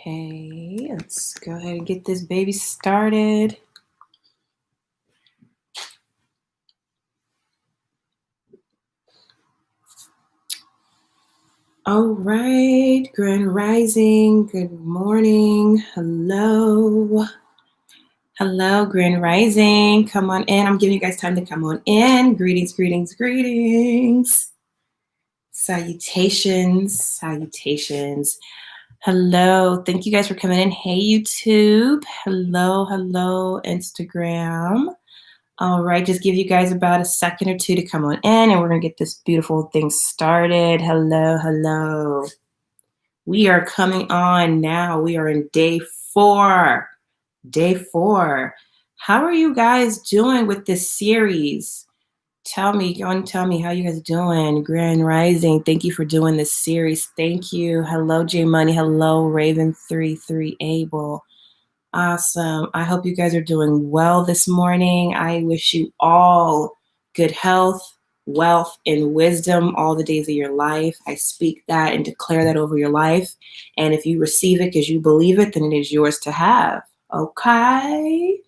Okay, let's go ahead and get this baby started. All right, Grand Rising, good morning. Hello. Hello, Grand Rising. Come on in. I'm giving you guys time to come on in. Greetings, greetings, greetings. Salutations, salutations. Hello. Thank you guys for coming in. Hey, YouTube. Hello, hello, Instagram. All right, just give you guys about a second or two to come on in, and we're going to get this beautiful thing started. Hello, hello. We are coming on now. We are in day 4. Day 4. How are you guys doing with this series? Tell me, go and tell me how you guys doing. Grand Rising, thank you for doing this series. Thank you. Hello, J Money. Hello, Raven33 Able. Awesome. I hope you guys are doing well this morning. I wish you all good health, wealth, and wisdom all the days of your life. I speak that and declare that over your life. And if you receive it because you believe it, then it is yours to have. Okay?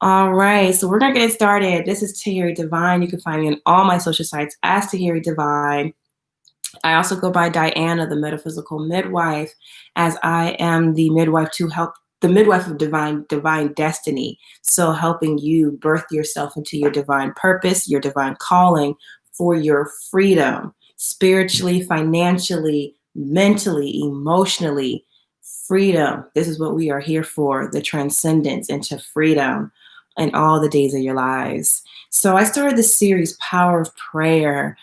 All right. So we're going to get started. This is Tahiri Divine. You can find me on all my social sites as Tahiri Divine. I also go by Diana, the metaphysical midwife, as I am the midwife to help the midwife of divine destiny. So helping you birth yourself into your divine purpose, your divine calling for your freedom, spiritually, financially, mentally, emotionally, freedom. This is what we are here for, the transcendence into freedom in all the days of your lives. So I started this series, Power of Prayer.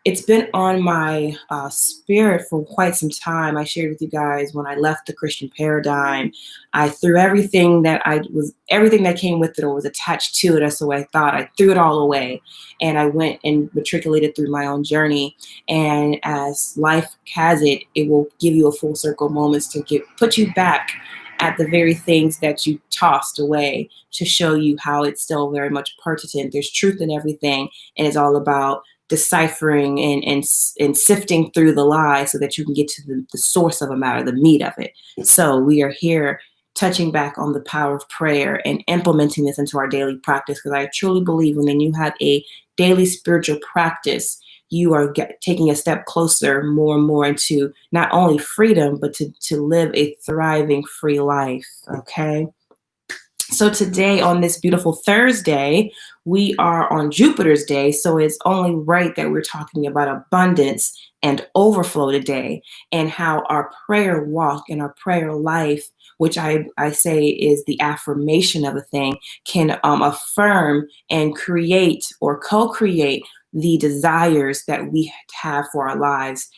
It's been on my spirit for quite some time. I shared with you guys when I left the Christian paradigm, I threw everything that came with it or was attached to it, that's the way I thought. I threw it all away, and I went and matriculated through my own journey. And as life has it, it will give you a full circle moments to put you back at the very things that you tossed away to show you how it's still very much pertinent. There's truth in everything, and it's all about deciphering and sifting through the lies so that you can get to the source of a matter, the meat of it. So we are here touching back on the power of prayer and implementing this into our daily practice, because I truly believe when you have a daily spiritual practice, you are taking a step closer more and more into not only freedom, but to live a thriving, free life, okay? So today, on this beautiful Thursday, we are on Jupiter's day, so it's only right that we're talking about abundance and overflow today, and how our prayer walk and our prayer life, which I say is the affirmation of a thing, can affirm and create or co-create the desires that we have for our lives.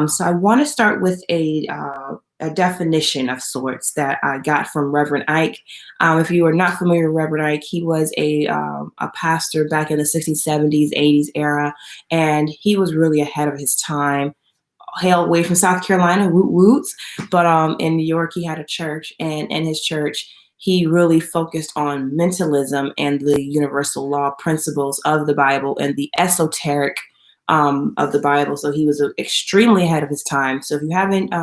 So I want to start with a definition of sorts that I got from Reverend Ike. If you are not familiar with Reverend Ike, he was a pastor back in the 60s, 70s, 80s era, and he was really ahead of his time. Hailed away from South Carolina, woot woots, but in New York he had a church, and in his church he really focused on mentalism and the universal law principles of the Bible and the esoteric of the Bible. So he was extremely ahead of his time. So if you haven't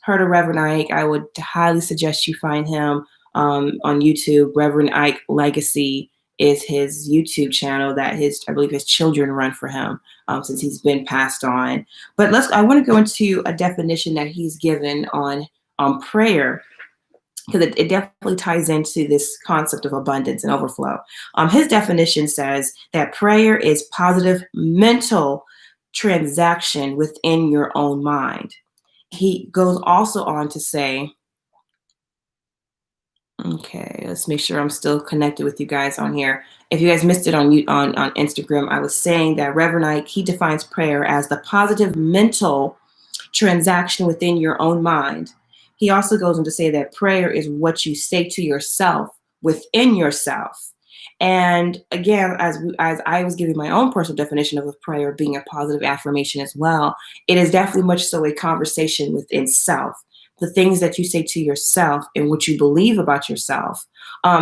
heard of Reverend Ike, I would highly suggest you find him on YouTube. Reverend Ike Legacy is his YouTube channel that I believe his children run for him since he's been passed on. But I want to go into a definition that he's given on prayer, because it definitely ties into this concept of abundance and overflow. His definition says that prayer is positive mental transaction within your own mind. He goes also on to say, okay, let's make sure I'm still connected with you guys on here. If you guys missed it on Instagram, I was saying that Reverend Ike, he defines prayer as the positive mental transaction within your own mind. He also goes on to say that prayer is what you say to yourself within yourself. And again, as I was giving my own personal definition of prayer being a positive affirmation as well, it is definitely much so a conversation within self, the things that you say to yourself and what you believe about yourself.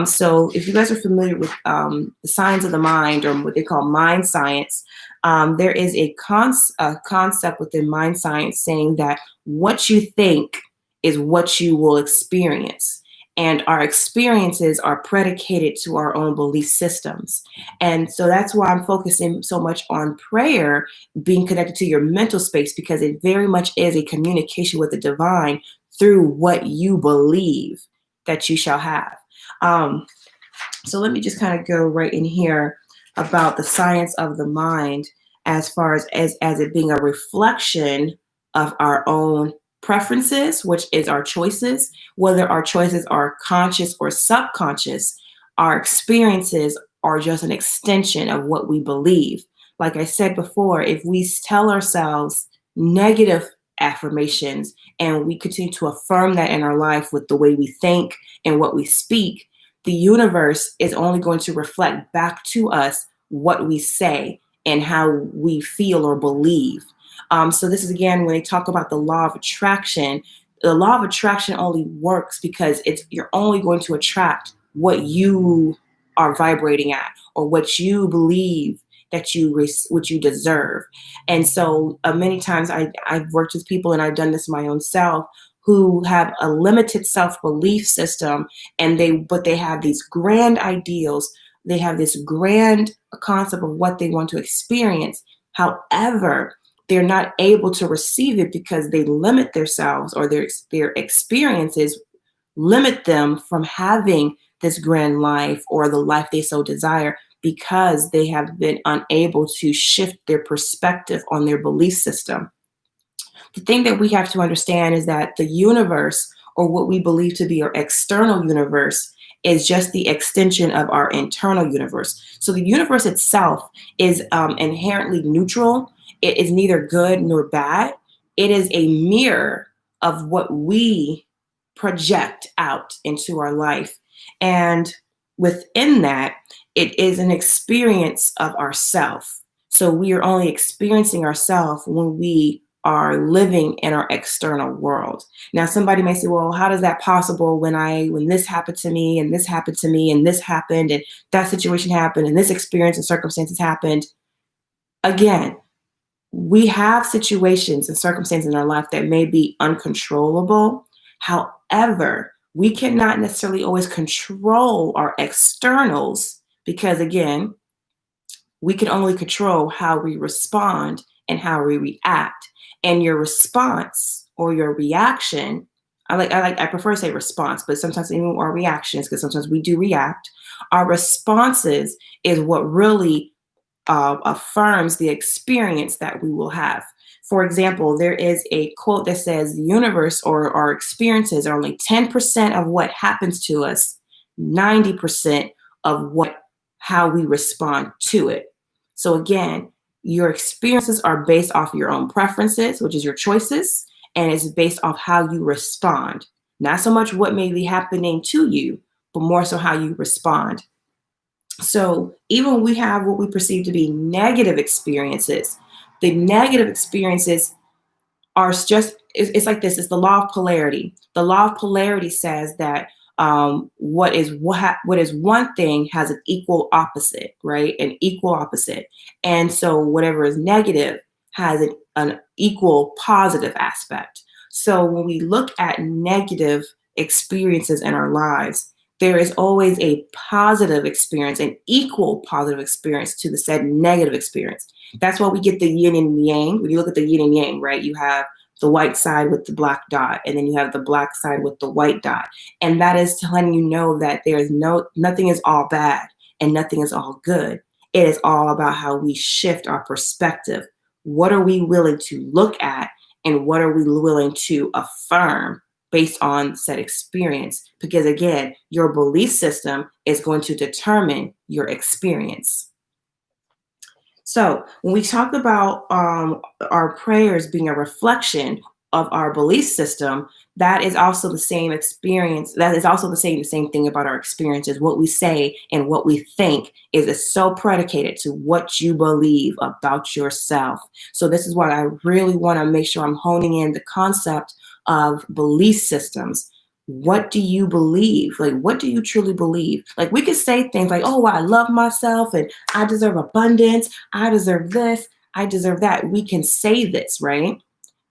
So if you guys are familiar with the science of the mind, or what they call mind science, there is a concept within mind science saying that what you think is what you will experience. And our experiences are predicated to our own belief systems. And so that's why I'm focusing so much on prayer being connected to your mental space, because it very much is a communication with the divine through what you believe that you shall have. So let me just kind of go right in here about the science of the mind, as far as it being a reflection of our own preferences, which is our choices. Whether our choices are conscious or subconscious, our experiences are just an extension of what we believe. Like I said before, if we tell ourselves negative affirmations and we continue to affirm that in our life with the way we think and what we speak, the universe is only going to reflect back to us what we say and how we feel or believe. So this is, again, when they talk about the law of attraction, the law of attraction only works because you're only going to attract what you are vibrating at, or what you believe that what you deserve. And so many times I've worked with people, and I've done this my own self, who have a limited self-belief system, but they have these grand ideals. They have this grand concept of what they want to experience. However, they're not able to receive it because they limit themselves, or their experiences limit them from having this grand life or the life they so desire, because they have been unable to shift their perspective on their belief system. The thing that we have to understand is that the universe, or what we believe to be our external universe, is just the extension of our internal universe. So the universe itself is inherently neutral. It is neither good nor bad. It is a mirror of what we project out into our life. And within that, it is an experience of ourself. So we are only experiencing ourself when we are living in our external world. Now, somebody may say, well, how is that possible when this happened to me, and this happened to me, and this happened, and that situation happened, and this experience and circumstances happened? Again, we have situations and circumstances in our life that may be uncontrollable. However, we cannot necessarily always control our externals, because, again, we can only control how we respond and how we react. And your response or your reaction, I prefer to say response, but sometimes even our reactions, because sometimes we do react. Our responses is what really affirms the experience that we will have. For example, there is a quote that says, the universe, or our experiences, are only 10% of what happens to us, 90% of how we respond to it. So again, your experiences are based off your own preferences, which is your choices, and it's based off how you respond. Not so much what may be happening to you, but more so how you respond. So even when we have what we perceive to be negative experiences, the negative experiences are just, it's like this. It's the law of polarity. The law of polarity says that what is one thing has an equal opposite, right? An equal opposite. And so whatever is negative has an equal positive aspect. So when we look at negative experiences in our lives, there is always a positive experience, an equal positive experience to the said negative experience. That's why we get the yin and yang. When you look at the yin and yang, right, you have the white side with the black dot, and then you have the black side with the white dot. And that is telling you know that nothing is all bad and nothing is all good. It is all about how we shift our perspective. What are we willing to look at, and what are we willing to affirm based on said experience? Because again, your belief system is going to determine your experience. So when we talk about our prayers being a reflection of our belief system, that is also the same experience. That is also the same thing about our experiences. What we say and what we think is so predicated to what you believe about yourself. So this is why I really want to make sure I'm honing in the concept of belief systems. What do you believe? Like, what do you truly believe? Like, we could say things like, oh, I love myself, and I deserve abundance. I deserve this. I deserve that. We can say this, right?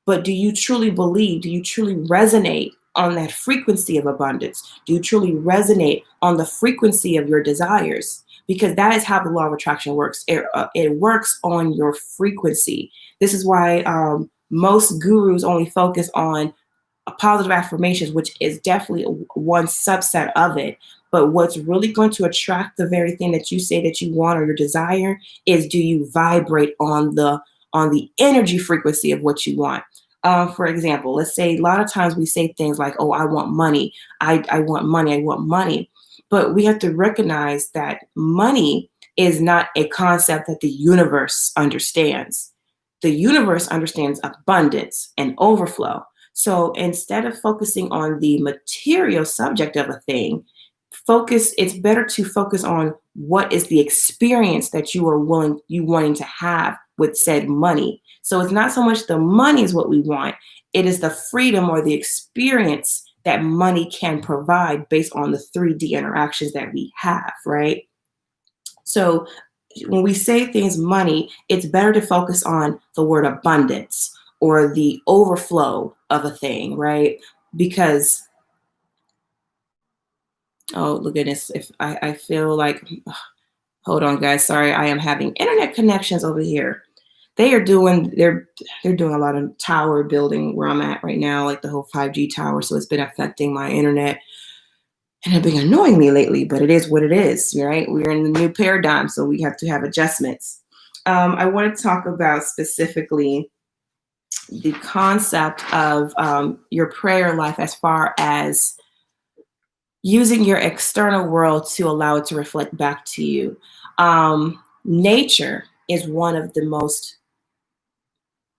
But do you truly believe? Do you truly resonate on that frequency of abundance? Do you truly resonate on the frequency of your desires? Because that is how the law of attraction works. It works on your frequency. This is why most gurus only focus on positive affirmations, which is definitely one subset of it. But what's really going to attract the very thing that you say that you want or your desire is, do you vibrate on the energy frequency of what you want? For example, let's say a lot of times we say things like, oh, I want money. I want money. I want money. But we have to recognize that money is not a concept that the universe understands. The universe understands abundance and overflow. So instead of focusing on the material subject of a thing, it's better to focus on what is the experience that you wanting to have with said money. So it's not so much the money is what we want, it is the freedom or the experience that money can provide based on the 3D interactions that we have, right? So when we say things money, it's better to focus on the word abundance or the overflow of a thing, right? Because, oh, look at this. If I feel like, hold on, guys. Sorry, I am having internet connections over here. They're doing a lot of tower building where I'm at right now, like the whole 5G tower. So it's been affecting my internet and it's been annoying me lately, but it is what it is, right? We're in the new paradigm, so we have to have adjustments. I want to talk about specifically the concept of your prayer life as far as using your external world to allow it to reflect back to you. Nature is one of the most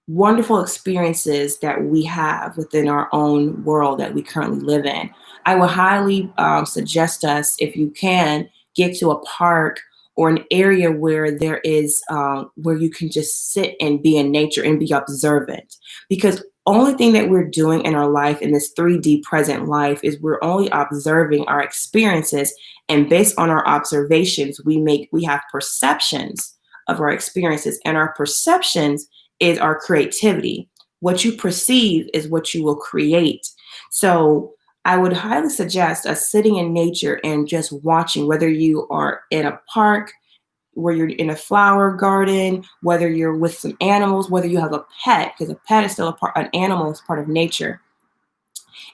wonderful experiences that we have within our own world that we currently live in. I would highly suggest us, if you can, get to a park or an area where there is where you can just sit and be in nature and be observant. Because only thing that we're doing in our life, in this 3D present life, is we're only observing our experiences, and based on our observations, we have perceptions of our experiences, and our perceptions is our creativity. What you perceive is what you will create. So I would highly suggest us sitting in nature and just watching, whether you are in a park, where you're in a flower garden, whether you're with some animals, whether you have a pet, because a pet is still an animal is part of nature.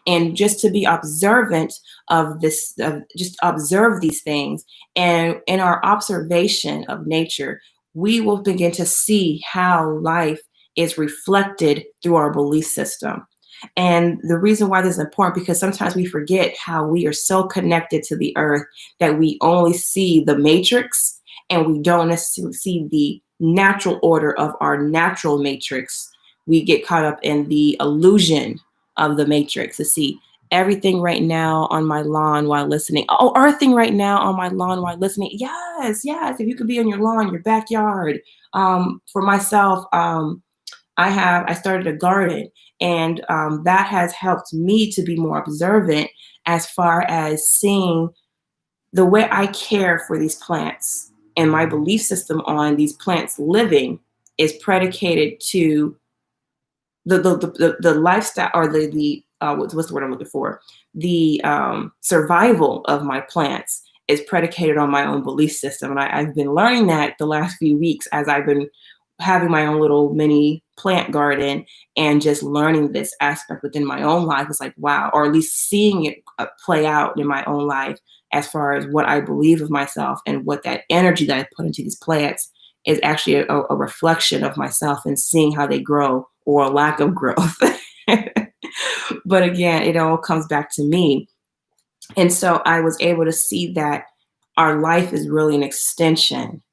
And just to be observant of this, just observe these things. And in our observation of nature, we will begin to see how life is reflected through our belief system. And the reason why this is important, because sometimes we forget how we are so connected to the earth that we only see the matrix and we don't necessarily see the natural order of our natural matrix. We get caught up in the illusion of the matrix to see everything right now on my lawn while listening. Oh, earthing right now on my lawn while listening. Yes, yes. If you could be on your lawn, your backyard. For myself, I started a garden, and that has helped me to be more observant as far as seeing the way I care for these plants, and my belief system on these plants living is predicated to the lifestyle, or the what's the word I'm looking for? The survival of my plants is predicated on my own belief system. And I've been learning that the last few weeks as I've been having my own little mini plant garden and just learning this aspect within my own life. It's like, wow, or at least seeing it play out in my own life as far as what I believe of myself and what that energy that I put into these plants is actually a reflection of myself, and seeing how they grow or a lack of growth. But again, it all comes back to me. And so I was able to see that our life is really an extension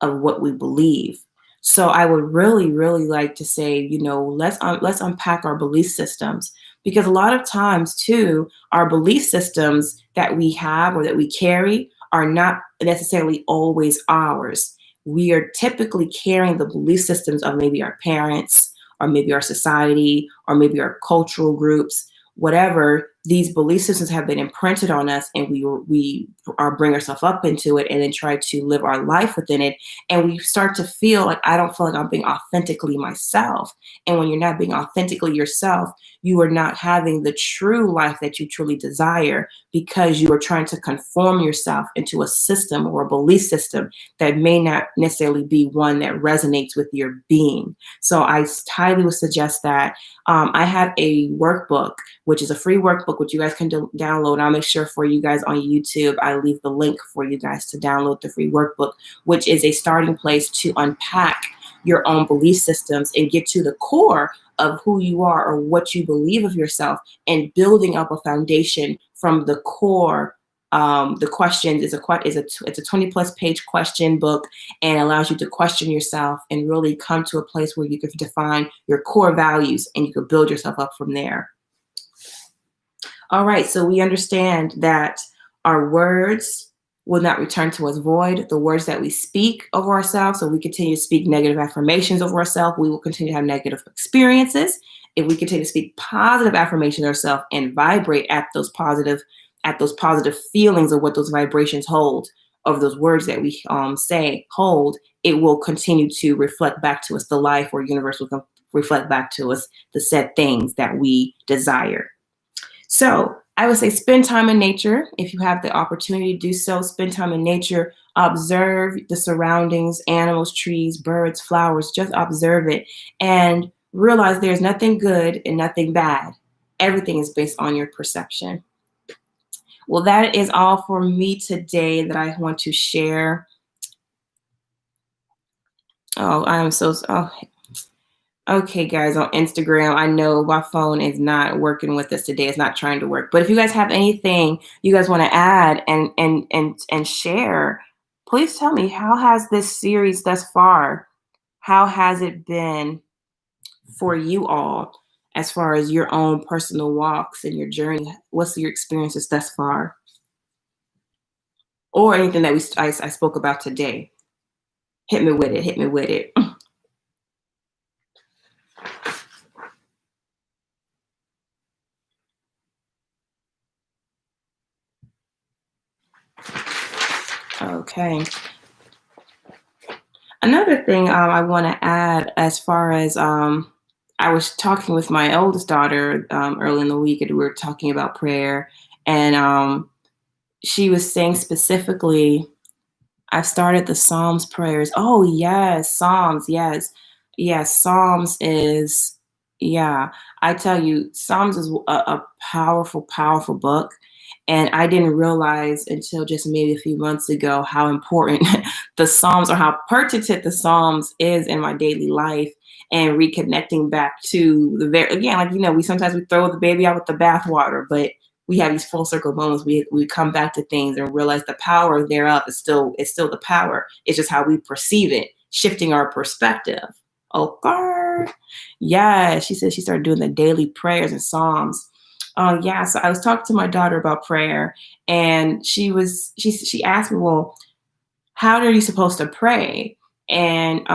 of what we believe. So I would really, really like to say, let's unpack our belief systems, because a lot of times too, our belief systems that we have or that we carry are not necessarily always ours. We are typically carrying the belief systems of maybe our parents, or maybe our society, or maybe our cultural groups, whatever, these belief systems have been imprinted on us, and we are bring ourselves up into it and then try to live our life within it. And we start to feel like, I don't feel like I'm being authentically myself. And when you're not being authentically yourself, you are not having the true life that you truly desire, because you are trying to conform yourself into a system or a belief system that may not necessarily be one that resonates with your being. So I highly would suggest that. I have a workbook, which is a free workbook, which you guys can download. I'll make sure for you guys on YouTube, I leave the link for you guys to download the free workbook, which is a starting place to unpack your own belief systems and get to the core of who you are or what you believe of yourself, and building up a foundation from the core. The questions it's a 20+ page question book, and allows you to question yourself and really come to a place where you can define your core values and you can build yourself up from there. All right, so we understand that our words will not return to us void. The words that we speak over ourselves, so we continue to speak negative affirmations over ourselves, we will continue to have negative experiences. If we continue to speak positive affirmations ourselves and vibrate at those positive feelings of what those vibrations hold, of those words that we say hold, it will continue to reflect back to us the life, or universe will reflect back to us the said things that we desire. So I would say spend time in nature. If you have the opportunity to do so, spend time in nature, observe the surroundings, animals, trees, birds, flowers, just observe it and realize there's nothing good and nothing bad. Everything is based on your perception. Well, that is all for me today that I want to share. Oh, okay, guys, on Instagram, I know my phone is not working with us today. It's not trying to work. But if you guys have anything you guys want to add and share, please tell me, how has this series thus far, how has it been for you all as far as your own personal walks and your journey? What's your experiences thus far? Or anything that I spoke about today. Hit me with it. Hit me with it. Okay. Another thing I want to add, as far as I was talking with my oldest daughter early in the week, and we were talking about prayer, and she was saying specifically, I've started the Psalms prayers. Oh, yes, Psalms, yes. Yes, Psalms is, yeah, I tell you, Psalms is a powerful, powerful book. And I didn't realize until just maybe a few months ago how important the Psalms, or how pertinent the Psalms is in my daily life, and reconnecting back to the very, again, like, we sometimes we throw the baby out with the bathwater, but we have these full circle moments. We come back to things and realize the power thereof is still the power. It's just how we perceive it, shifting our perspective. Okay. Yeah, she said she started doing the daily prayers and Psalms. Yeah, so I was talking to my daughter about prayer, and she asked me, well, how are you supposed to pray? And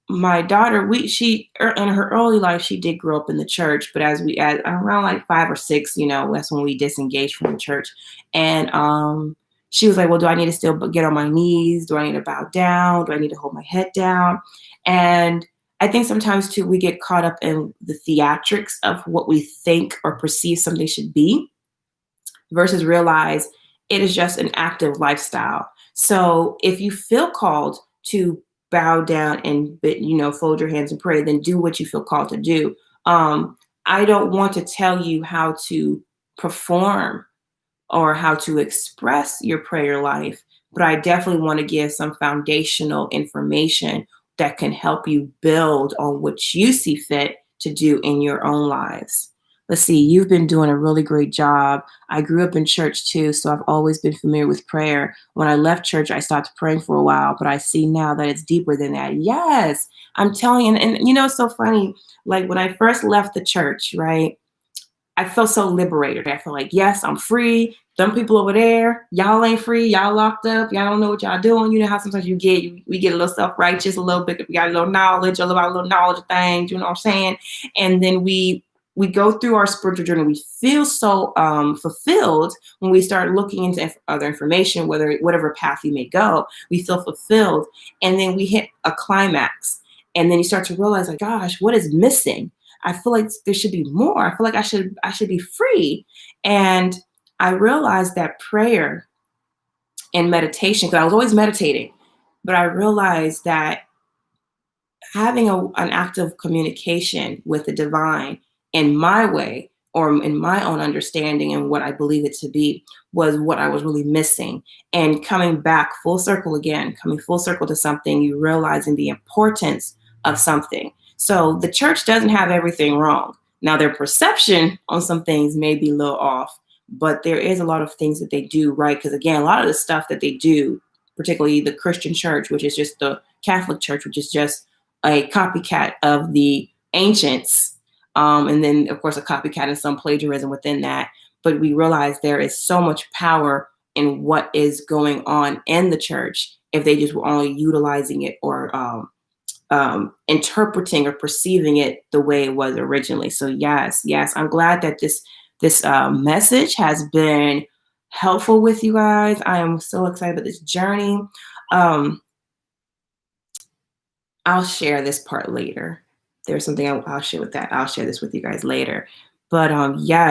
my daughter, in her early life, she did grow up in the church, but as around like 5 or 6, that's when we disengaged from the church. And she was like, well, do I need to still get on my knees? Do I need to bow down? Do I need to hold my head down? And I think sometimes too, we get caught up in the theatrics of what we think or perceive something should be, versus realize it is just an active lifestyle. So if you feel called to bow down and fold your hands and pray, then do what you feel called to do. I don't want to tell you how to perform or how to express your prayer life, but I definitely want to give some foundational information that can help you build on what you see fit to do in your own lives. Let's see, you've been doing a really great job. I grew up in church too, so I've always been familiar with prayer. When I left church, I stopped praying for a while, but I see now that it's deeper than that. Yes, I'm telling you, and it's so funny, like when I first left the church, right, I felt so liberated. I felt like, yes, I'm free. Them people over there, y'all ain't free. Y'all locked up. Y'all don't know what y'all doing. You know how sometimes we get a little self-righteous a little bit. We got a little knowledge of things, you know what I'm saying? And then we we go through our spiritual journey. We feel so fulfilled when we start looking into other information, whatever path you may go. We feel fulfilled, and then we hit a climax, and then you start to realize, like, gosh, what is missing? I feel like there should be more. I feel like I should be free. And I realized that prayer and meditation, because I was always meditating, but I realized that having an active communication with the divine in my way or in my own understanding and what I believe it to be was what I was really missing. And coming back full circle again, coming full circle to something, you realizing the importance of something. So the church doesn't have everything wrong. Now, their perception on some things may be a little off, but there is a lot of things that they do right. Because again, a lot of the stuff that they do, particularly the Christian church, which is just the Catholic church, which is just a copycat of the ancients, and then of course a copycat and some plagiarism within that. But we realize there is so much power in what is going on in the church if they just were only utilizing it or interpreting or perceiving it the way it was originally. So yes, I'm glad that this message has been helpful with you guys. I am so excited about this journey. I'll share this part later. There's something I'll share with that. I'll share this with you guys later. But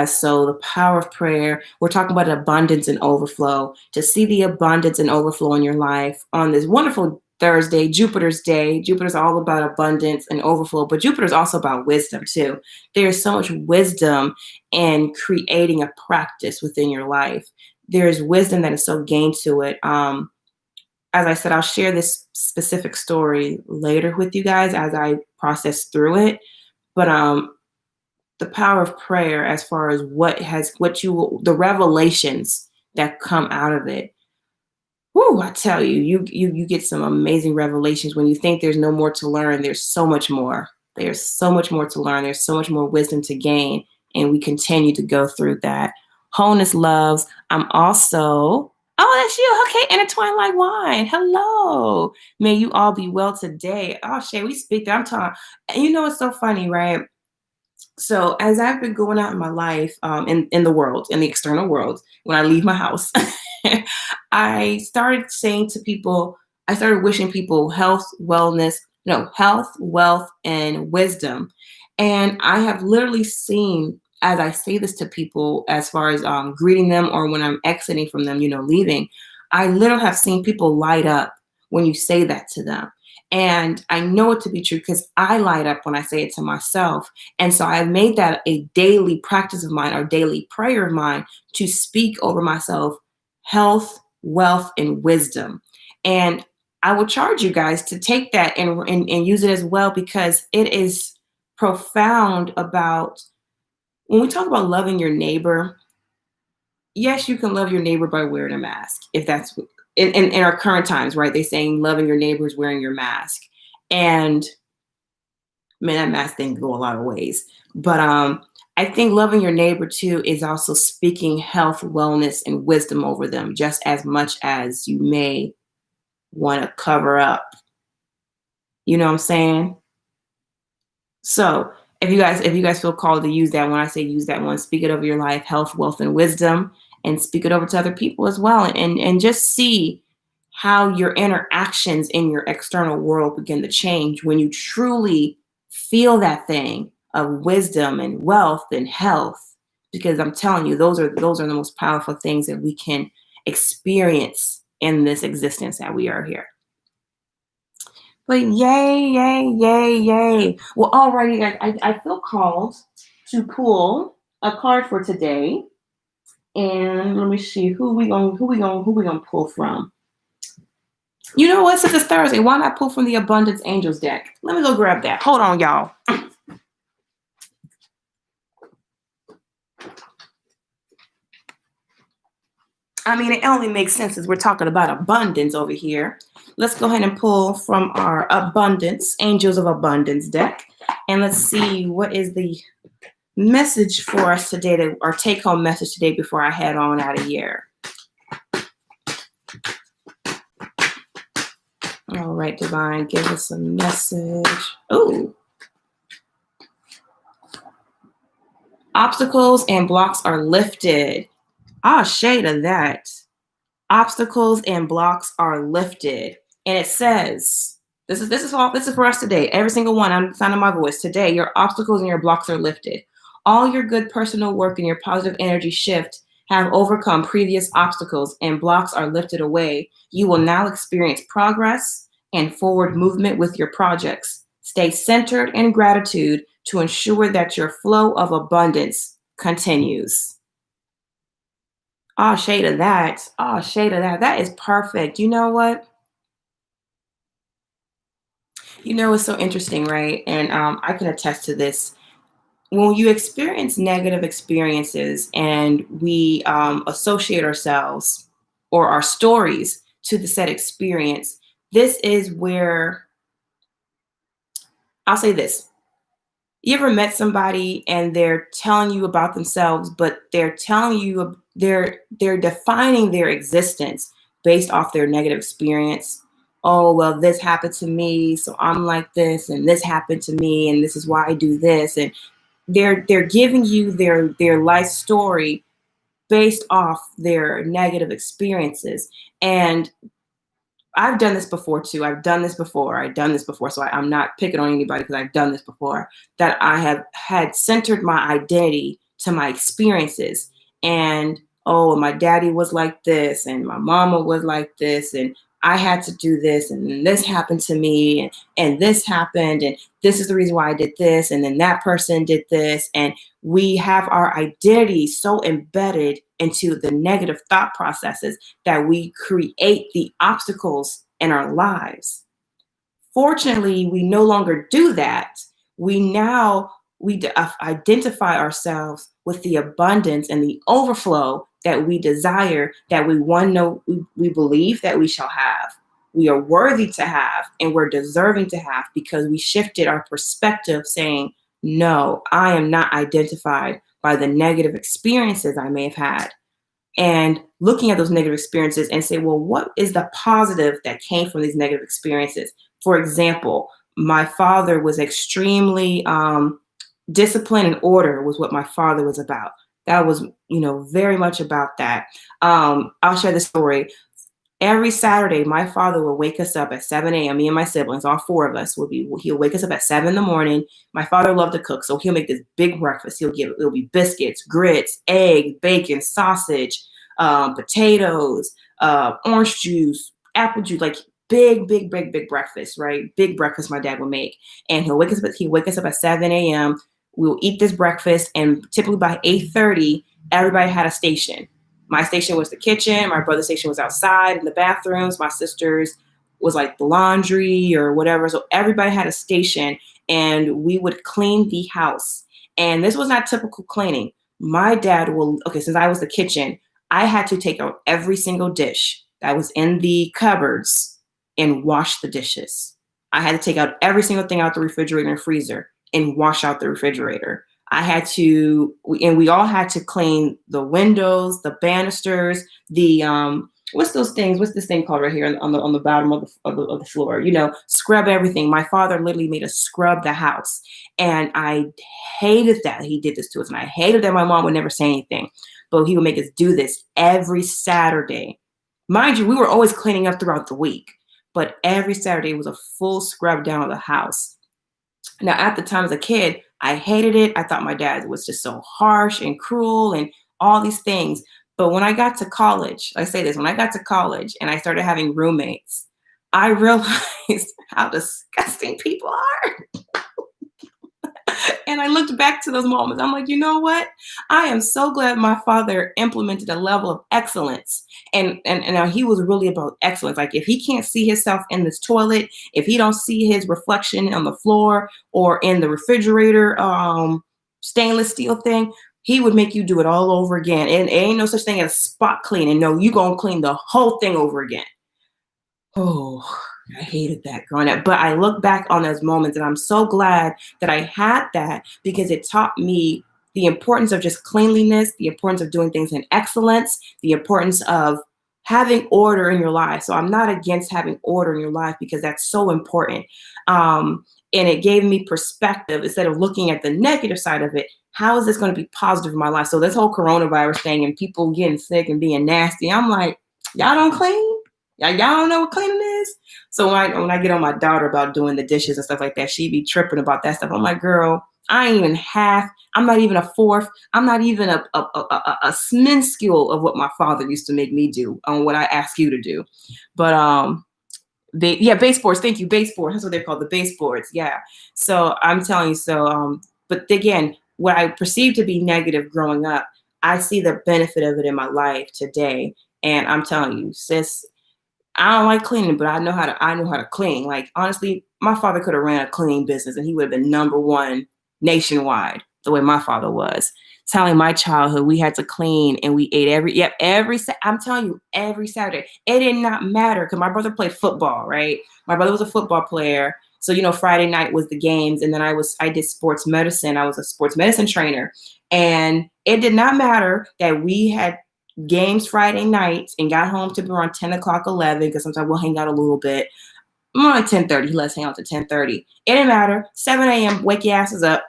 so the power of prayer, we're talking about abundance and overflow. To see the abundance and overflow in your life on this wonderful Thursday, Jupiter's day. Jupiter's all about abundance and overflow, but Jupiter's also about wisdom too. There's so much wisdom in creating a practice within your life. There's wisdom that is so gained to it. As I said, I'll share this specific story later with you guys as I process through it. But the power of prayer, as far as the revelations that come out of it. Whoo, I tell you, you get some amazing revelations when you think there's no more to learn. There's so much more. There's so much more to learn. There's so much more wisdom to gain. And we continue to go through that. Wholeness loves. I'm also... Oh, that's you. Okay. Intertwined like wine. Hello. May you all be well today. Oh, Shay, we speak that. I'm talking. And you know, it's so funny, right? So as I've been going out in my life, in the world, in the external world, when I leave my house, I started wishing people health, wealth, and wisdom. And I have literally seen, as I say this to people, as far as greeting them or when I'm exiting from them, leaving, I literally have seen people light up when you say that to them. And I know it to be true because I light up when I say it to myself. And so I've made that a daily practice of mine or daily prayer of mine to speak over myself health, wealth, and wisdom. And I will charge you guys to take that and use it as well, because it is profound about... When we talk about loving your neighbor, yes, you can love your neighbor by wearing a mask. If that's in our current times, right? They're saying loving your neighbor is wearing your mask. And man, that mask thing can go a lot of ways. But I think loving your neighbor too is also speaking health, wellness, and wisdom over them, just as much as you may want to cover up. You know what I'm saying? So if you guys feel called to use that one, I say use that one. Speak it over your life, health, wealth, and wisdom, and speak it over to other people as well. And just see how your interactions in your external world begin to change when you truly feel that thing of wisdom and wealth and health. Because I'm telling you, those are the most powerful things that we can experience in this existence that we are here. But yay. Well, alrighty, guys, I feel called to pull a card for today. And let me see who we gonna pull from. You know what? Since it's Thursday, why not pull from the Abundance Angels deck? Let me go grab that. Hold on, y'all. I mean, it only makes sense as we're talking about abundance over here. Let's go ahead and pull from our Abundance, Angels of Abundance deck. And let's see what is the message for us today, our take-home message today before I head on out of here. All right, Divine, give us a message. Oh. Obstacles and blocks are lifted. Ah, shade of that. Obstacles and blocks are lifted. And it says, this is for us today. Every single one, I'm sounding my voice. Today, your obstacles and your blocks are lifted. All your good personal work and your positive energy shift have overcome previous obstacles and blocks are lifted away. You will now experience progress and forward movement with your projects. Stay centered in gratitude to ensure that your flow of abundance continues. Oh, shade of that. Oh, shade of that. That is perfect. You know what? You know, it's so interesting, right? And I can attest to this. When you experience negative experiences and we associate ourselves or our stories to the said experience, this is where I'll say this. You ever met somebody and they're telling you about themselves, but they're telling you they're defining their existence based off their negative experience. Oh, well, this happened to me, so I'm like this, and this happened to me, and this is why I do this. And they're giving you their life story based off their negative experiences. And I've done this before too. I've done this before. I've done this before. So I'm not picking on anybody because I've done this before. That I have had centered my identity to my experiences. And oh, my daddy was like this, and my mama was like this, and I had to do this, and then this happened to me, and this happened, and this is the reason why I did this, and then that person did this. And we have our identity so embedded into the negative thought processes that we create the obstacles in our lives. Fortunately, we no longer do that. We identify ourselves with the abundance and the overflow that we desire, that we believe that we shall have. We are worthy to have, and we're deserving to have, because we shifted our perspective saying, no, I am not identified by the negative experiences I may have had, and looking at those negative experiences and say, well, what is the positive that came from these negative experiences? For example, my father was extremely discipline and order was what my father was about. That was, very much about that. I'll share the story. Every Saturday, my father will wake us up at 7 a.m. Me and my siblings, all four of us, he'll wake us up at 7 in the morning. My father loved to cook, so he'll make this big breakfast. It'll be biscuits, grits, eggs, bacon, sausage, potatoes, orange juice, apple juice, like big breakfast, right? Big breakfast my dad would make. And he'll wake us up at 7 a.m. We'll eat this breakfast, and typically by 8:30, everybody had a station. My station was the kitchen. My brother's station was outside in the bathrooms. My sister's was like the laundry or whatever. So everybody had a station, and we would clean the house. And this was not typical cleaning. My dad since I was the kitchen, I had to take out every single dish that was in the cupboards and wash the dishes. I had to take out every single thing out the refrigerator and freezer and wash out the refrigerator. We all had to clean the windows, the banisters, the what's those things? What's this thing called right here on the bottom of the floor? Scrub everything. My father literally made us scrub the house, and I hated that he did this to us, and I hated that my mom would never say anything, but he would make us do this every Saturday. Mind you, we were always cleaning up throughout the week, but every Saturday was a full scrub down of the house. Now, at the time as a kid, I hated it. I thought my dad was just so harsh and cruel and all these things. But when I got to college, when I got to college and I started having roommates, I realized how disgusting people are. And I looked back to those moments. I'm like, you know what? I am so glad my father implemented a level of excellence. And now he was really about excellence. Like, if he can't see himself in this toilet, if he don't see his reflection on the floor or in the refrigerator stainless steel thing, he would make you do it all over again. And it ain't no such thing as spot cleaning. No, you gonna clean the whole thing over again. Oh, I hated that growing up. But I look back on those moments, and I'm so glad that I had that, because it taught me the importance of just cleanliness, the importance of doing things in excellence, the importance of having order in your life. So I'm not against having order in your life, because that's so important. And it gave me perspective instead of looking at the negative side of it. How is this going to be positive in my life? So this whole coronavirus thing and people getting sick and being nasty, I'm like, y'all don't clean? Y'all don't know what cleaning is? So when I get on my daughter about doing the dishes and stuff like that, she be tripping about that stuff. I'm like, girl, I ain't even half. I'm not even a fourth. I'm not even a minuscule of what my father used to make me do on what I ask you to do. But baseboards. Thank you, baseboards. That's what they're called, the baseboards. Yeah. So I'm telling you. So, but again, what I perceived to be negative growing up, I see the benefit of it in my life today. And I'm telling you, sis, I don't like cleaning, but I know how to clean. Like, honestly, my father could have ran a cleaning business and he would have been number one nationwide the way my father was. Telling my childhood, we had to clean and we ate I'm telling you, every Saturday. It did not matter because my brother played football, right? My brother was a football player. So, Friday night was the games. And then I did sports medicine. I was a sports medicine trainer. And it did not matter that we had games Friday nights and got home to around 10 o'clock, 11, because sometimes we'll hang out a little bit. More like 10:30. He lets hang out to 10:30. It didn't matter. 7 a.m. Wake your asses up.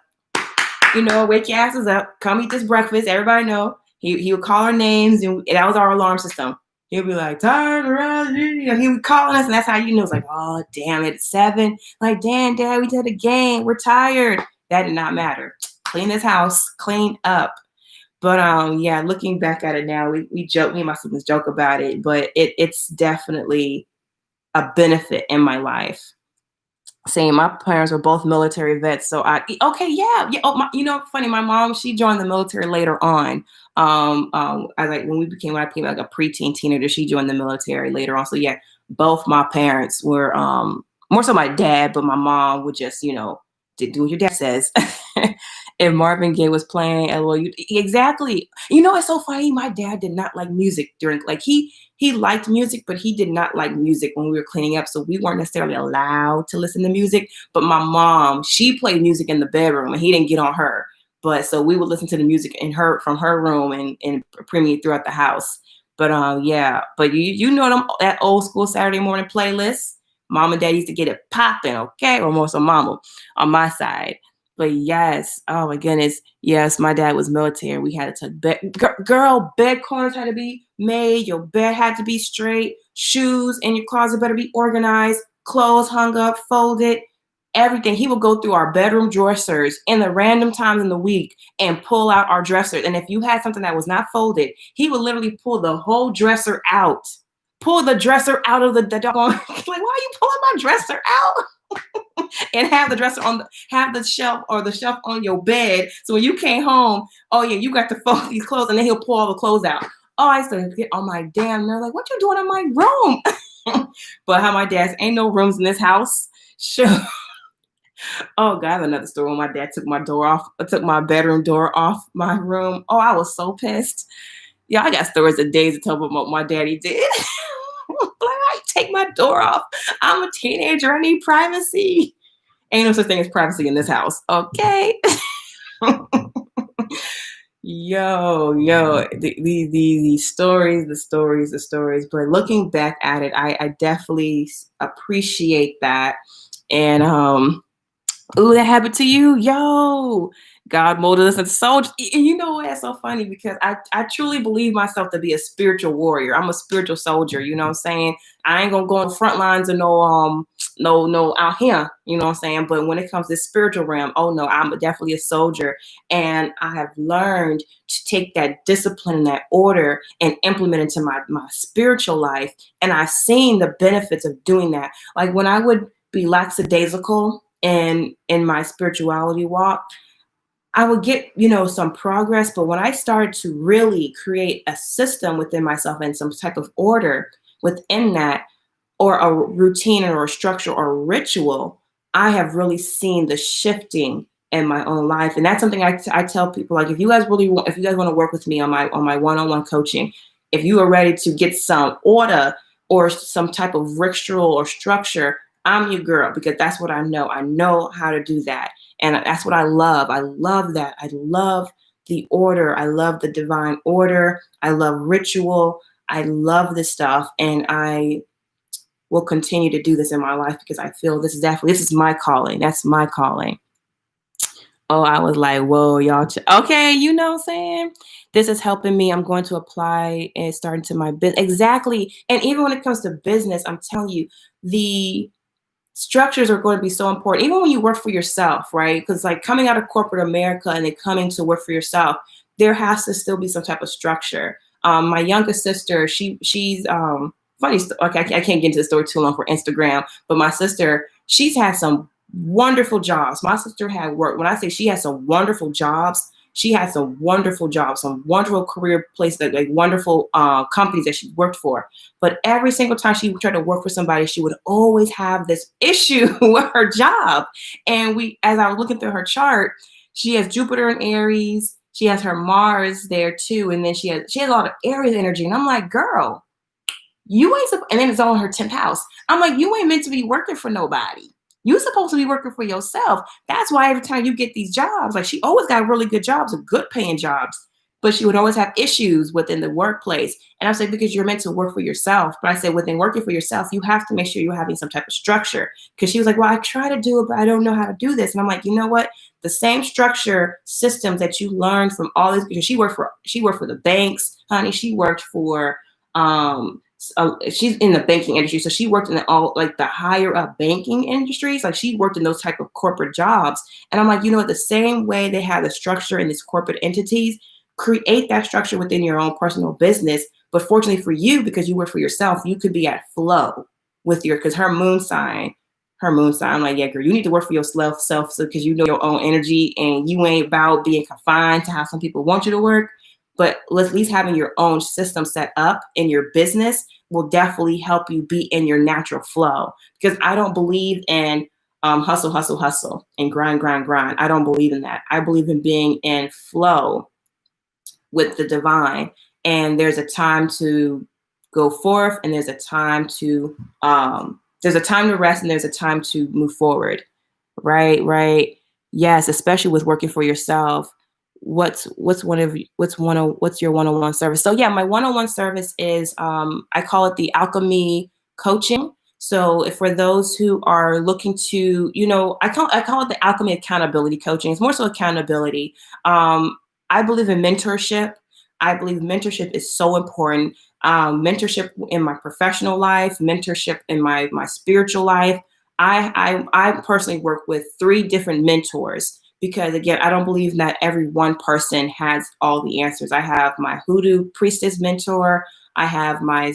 Wake your asses up. Come eat this breakfast. Everybody know. He would call our names, and that was our alarm system. He'll be like, turn around. He would call us, and that's how it's like, oh, damn, it's 7. Like, damn, Dad, we did a game. We're tired. That did not matter. Clean this house. Clean up. But looking back at it now, we joke, me and my siblings joke about it, but it's definitely a benefit in my life. Saying my parents were both military vets, so funny. My mom, she joined the military later on. When I became like a preteen teenager, she joined the military later on. So yeah, both my parents were more so my dad, but my mom would just do what your dad says. And Marvin Gaye was playing, exactly. It's so funny. My dad did not like music he liked music, but he did not like music when we were cleaning up. So we weren't necessarily allowed to listen to music. But my mom, she played music in the bedroom, and he didn't get on her. But so we would listen to the music from her room and permeate throughout the house. But but that old school Saturday morning playlist. Mom and Dad used to get it popping, okay, or more so Mama on my side. But yes, oh my goodness, yes, my dad was military. We had to bed corners had to be made. Your bed had to be straight. Shoes in your closet better be organized. Clothes hung up, folded, everything. He would go through our bedroom dressers in the random times in the week and pull out our dressers. And if you had something that was not folded, he would literally pull the whole dresser out. Pull the dresser out of the dog. Like, why are you pulling my dresser out? And have the dresser have the shelf on your bed. So when you came home, oh yeah, you got to fold these clothes, and then he'll pull all the clothes out. Oh, I used to get on my damn nerve, like, what you doing in my room? But how my dad's ain't no rooms in this house. Sure. Oh God, I have another story when my dad took my bedroom door off my room. Oh, I was so pissed. Yeah, I got stories of days to tell about what my daddy did. Like, I take my door off. I'm a teenager. I need privacy. Ain't no such thing as privacy in this house. Okay. The stories. But looking back at it, I definitely appreciate that. And that happened to you? Yo, God molded us as soldiers. And you know what? That's so funny because I truly believe myself to be a spiritual warrior. I'm a spiritual soldier. You know what I'm saying? I ain't gonna go on the front lines or no out here. You know what I'm saying? But when it comes to spiritual realm, oh no, I'm definitely a soldier. And I have learned to take that discipline and that order and implement into my spiritual life. And I've seen the benefits of doing that. Like when I would be lackadaisical in my spirituality walk, I would get, some progress. But when I started to really create a system within myself and some type of order within that, or a routine or a structure or a ritual, I have really seen the shifting in my own life. And that's something I tell people, like, if you guys want to work with me on my one-on-one coaching, if you are ready to get some order or some type of ritual or structure, I'm your girl, because that's what I know. I know how to do that. And that's what I love. I love that. I love the order. I love the divine order. I love ritual. I love this stuff. And will continue to do this in my life because I feel this is my calling. That's my calling. Oh, I was like, whoa, y'all. Okay, you know what I'm saying? This is helping me. I'm going to apply and start into my business. Exactly. And even when it comes to business, I'm telling you, the structures are going to be so important, even when you work for yourself, right? Because like coming out of corporate America and then coming to work for yourself, there has to still be some type of structure. My youngest sister, she's funny. Okay, I can't get into the story too long for Instagram, but my sister, she's had some wonderful jobs. My sister had worked. When I say she had some wonderful jobs, she had some wonderful jobs, some wonderful career places, like wonderful companies that she worked for. But every single time she tried to work for somebody, she would always have this issue with her job. And as I was looking through her chart, she has Jupiter in Aries. She has her Mars there too. And then she has a lot of Aries energy. And I'm like, girl, you ain't, and then it's all in her 10th house. I'm like, you ain't meant to be working for nobody. You're supposed to be working for yourself. That's why every time you get these jobs, like she always got really good jobs, good paying jobs, but she would always have issues within the workplace. And I said, because you're meant to work for yourself. But I said, within working for yourself, you have to make sure you're having some type of structure. Because she was like, well, I try to do it, but I don't know how to do this. And I'm like, you know what? The same structure systems that you learned from all this, because she worked for the banks, honey. She worked for, she's in the banking industry, so she worked in the higher up banking industries. Like she worked in those type of corporate jobs. And I'm like, you know what? The same way they have the structure in these corporate entities, create that structure within your own personal business. But fortunately for you, because you work for yourself, you could be at flow with because her moon sign. I'm like, yeah, girl, you need to work for yourself, so because you know your own energy and you ain't about being confined to how some people want you to work. But at least having your own system set up in your business will definitely help you be in your natural flow. Because I don't believe in hustle, and grind. I don't believe in that. I believe in being in flow with the divine. And there's a time to go forth, and there's a time to rest, and there's a time to move forward. Right. Yes, especially with working for yourself. What's your one-on-one service? So yeah, my one-on-one service is I call it the alchemy coaching. So for those who are looking to, I call it the alchemy accountability coaching. It's more so accountability. I believe in mentorship. I believe mentorship is so important. Mentorship in my professional life, mentorship in my spiritual life. I personally work with 3 different mentors. Because again, I don't believe that every one person has all the answers. I have my hoodoo priestess mentor. I have my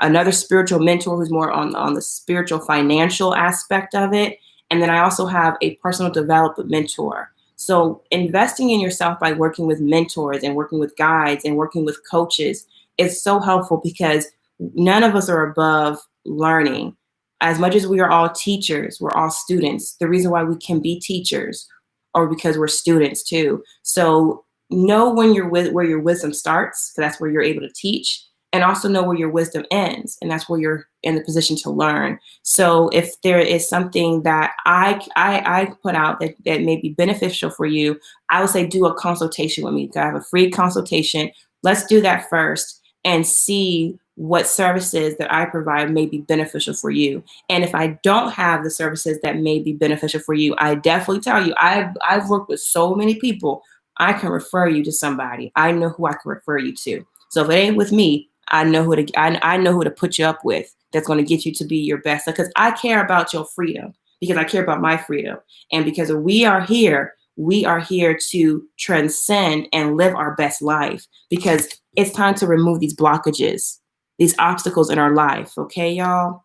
another spiritual mentor who's more on the spiritual financial aspect of it. And then I also have a personal development mentor. So investing in yourself by working with mentors and working with guides and working with coaches is so helpful because none of us are above learning. As much as we are all teachers, we're all students. The reason why we can be teachers or because we're students too. So know where your wisdom starts, because that's where you're able to teach, and also know where your wisdom ends, and that's where you're in the position to learn. So if there is something that I put out that may be beneficial for you, I would say do a consultation with me. I have a free consultation. Let's do that first and see what services that I provide may be beneficial for you. And if I don't have the services that may be beneficial for you, I definitely tell you, I've worked with so many people. I can refer you to somebody. I know who I can refer you to. So if it ain't with me, I know who to put you up with that's going to get you to be your best. Because I care about your freedom, because I care about my freedom. And because we are here to transcend and live our best life, because it's time to remove these blockages, these obstacles in our life. Okay, y'all?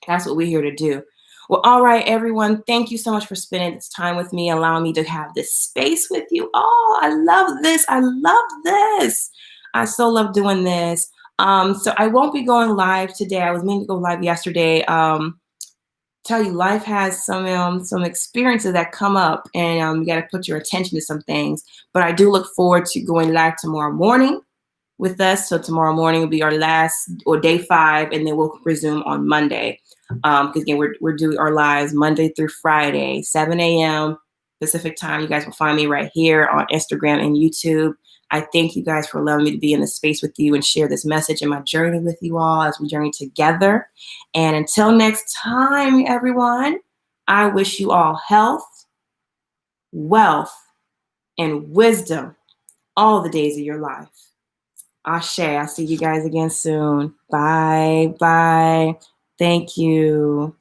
That's what we're here to do. Well, all right, everyone. Thank you so much for spending this time with me, allowing me to have this space with you. Oh, I love this. I so love doing this. So I won't be going live today. I was meaning to go live yesterday. Tell you, life has some experiences that come up, and you got to put your attention to some things. But I do look forward to going live tomorrow morning with us. So tomorrow morning will be our last, or day 5, and then we'll resume on Monday. Because again, we're doing our lives Monday through Friday, 7 a.m. Pacific time. You guys will find me right here on Instagram and YouTube. I thank you guys for allowing me to be in this space with you and share this message and my journey with you all as we journey together. And until next time, everyone, I wish you all health, wealth, and wisdom all the days of your life. Ashe, I'll see you guys again soon. Bye. Bye. Thank you.